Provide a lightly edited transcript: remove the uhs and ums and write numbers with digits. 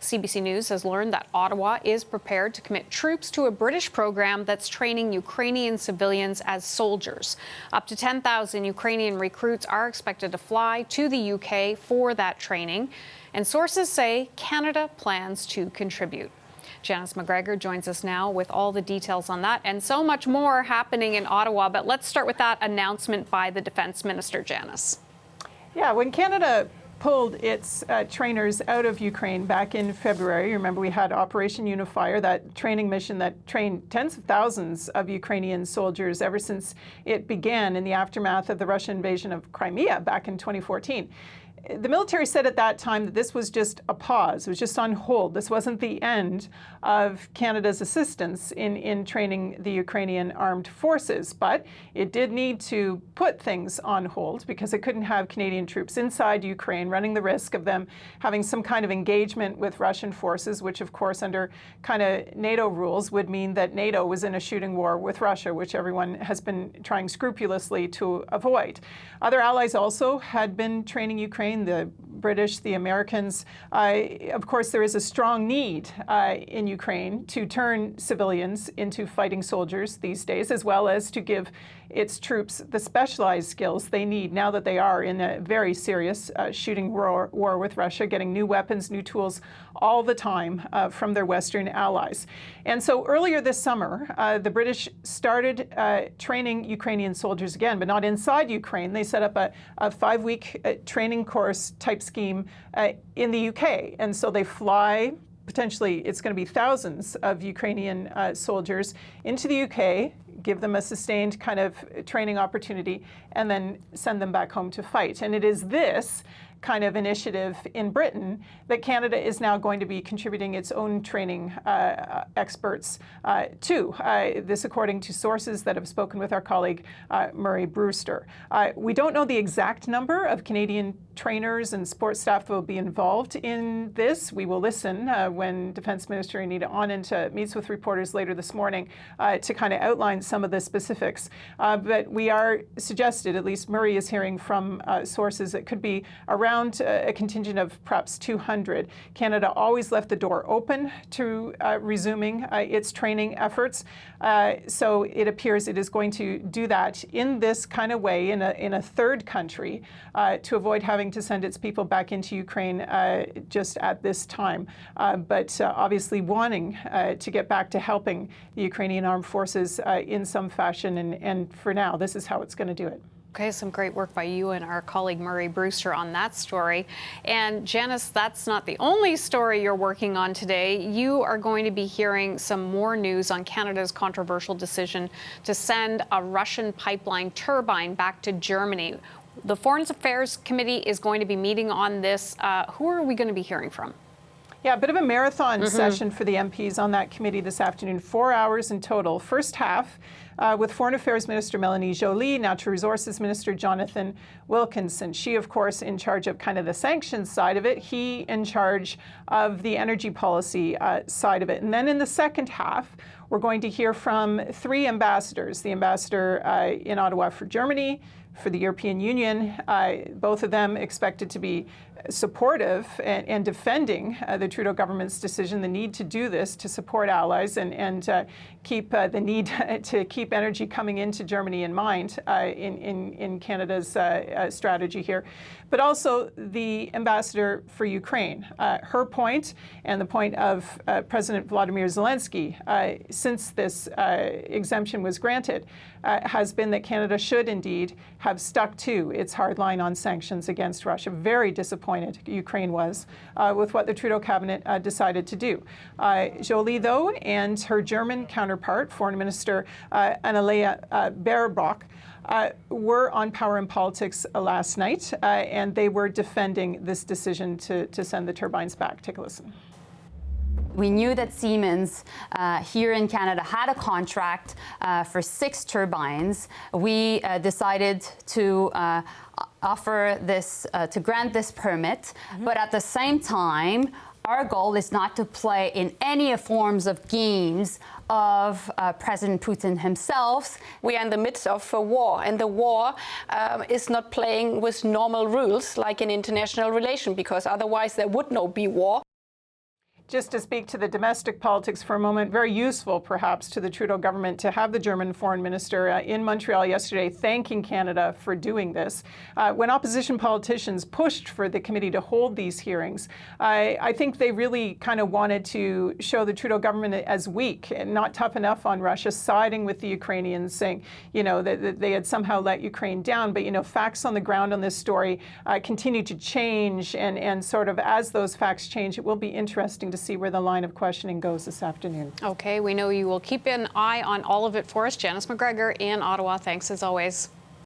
CBC News has learned that Ottawa is prepared to commit troops to a British program that's training Ukrainian civilians as soldiers. Up to 10,000 Ukrainian recruits are expected to fly to the UK for that training, and sources say Canada plans to contribute. Janice McGregor joins us now with all the details on that and so much more happening in Ottawa. But let's start with that announcement by the Defence Minister, Janice. Yeah, when Canada pulled its trainers out of Ukraine back in February, remember we had Operation Unifier, that training mission that trained tens of thousands of Ukrainian soldiers ever since it began in the aftermath of the Russian invasion of Crimea back in 2014. The military said at that time that this was just a pause. It was just on hold. This wasn't the end of Canada's assistance in training the Ukrainian armed forces. But it did need to put things on hold because it couldn't have Canadian troops inside Ukraine running the risk of them having some kind of engagement with Russian forces, which, of course, under kind of NATO rules would mean that NATO was in a shooting war with Russia, which everyone has been trying scrupulously to avoid. Other allies also had been training Ukraine, the British, the Americans. Of course, there is a strong need in Ukraine to turn civilians into fighting soldiers these days, as well as to give its troops the specialized skills they need now that they are in a very serious shooting war with Russia, getting new weapons, new tools all the time from their Western allies. And so earlier this summer, the British started training Ukrainian soldiers again, but not inside Ukraine. They set up a 5-week training course type scheme in the UK. And so they fly, potentially it's going to be thousands of Ukrainian soldiers into the UK, give them a sustained kind of training opportunity, and then send them back home to fight. And it is this kind of initiative in Britain that Canada is now going to be contributing its own training experts to. This according to sources that have spoken with our colleague Murray Brewster. We don't know the exact number of Canadian trainers and support staff that will be involved in this. We will listen when Defence Minister Anita Anand meets with reporters later this morning to kind of outline some of the specifics. But we are suggested, at least Murray is hearing from sources, that could be around a contingent of perhaps 200. Canada always left the door open to resuming its training efforts. So it appears it is going to do that in this kind of way, in a third country, to avoid having to send its people back into Ukraine just at this time. But obviously wanting to get back to helping the Ukrainian armed forces in some fashion. And for now, this is how it's going to do it. Okay, some great work by you and our colleague Murray Brewster on that story. And Janice, that's not the only story you're working on today. You are going to be hearing some more news on Canada's controversial decision to send a Russian pipeline turbine back to Germany. The Foreign Affairs Committee is going to be meeting on this. Who are we going to be hearing from? Yeah, a bit of a marathon session for the MPs on that committee this afternoon, 4 hours in total. First half with Foreign Affairs Minister Melanie Joly, Natural Resources Minister Jonathan Wilkinson. She, of course, in charge of kind of the sanctions side of it. He in charge of the energy policy side of it. And then in the second half, we're going to hear from 3 ambassadors. The ambassador in Ottawa for Germany, for the European Union, both of them expected to be supportive and defending the Trudeau government's decision, the need to do this to support allies and keep the need to keep energy coming into Germany in mind in Canada's strategy here. But also the ambassador for Ukraine. Her point and the point of President Volodymyr Zelensky since this exemption was granted has been that Canada should indeed have stuck to its hard line on sanctions against Russia. Very disappointed Ukraine was with what the Trudeau cabinet decided to do. Joly, though, and her German counterpart, Foreign Minister Annalena Baerbock, were on Power and Politics last night, and they were defending this decision to send the turbines back. Take a listen. We knew that Siemens here in Canada had a contract for 6 turbines. We decided to offer this, to grant this permit, but at the same time, our goal is not to play in any forms of games of President Putin himself. We are in the midst of a war, and the war is not playing with normal rules like in international relations, because otherwise there would not be war. Just to speak to the domestic politics for a moment, very useful perhaps to the Trudeau government to have the German foreign minister in Montreal yesterday thanking Canada for doing this. When opposition politicians pushed for the committee to hold these hearings, I think they really kind of wanted to show the Trudeau government as weak and not tough enough on Russia, siding with the Ukrainians, saying, that they had somehow let Ukraine down. But, facts on the ground on this story continue to change. And sort of as those facts change, it will be interesting to see where the line of questioning goes this afternoon. Okay, we know you will keep an eye on all of it for us. Janice McGregor in Ottawa, thanks as always.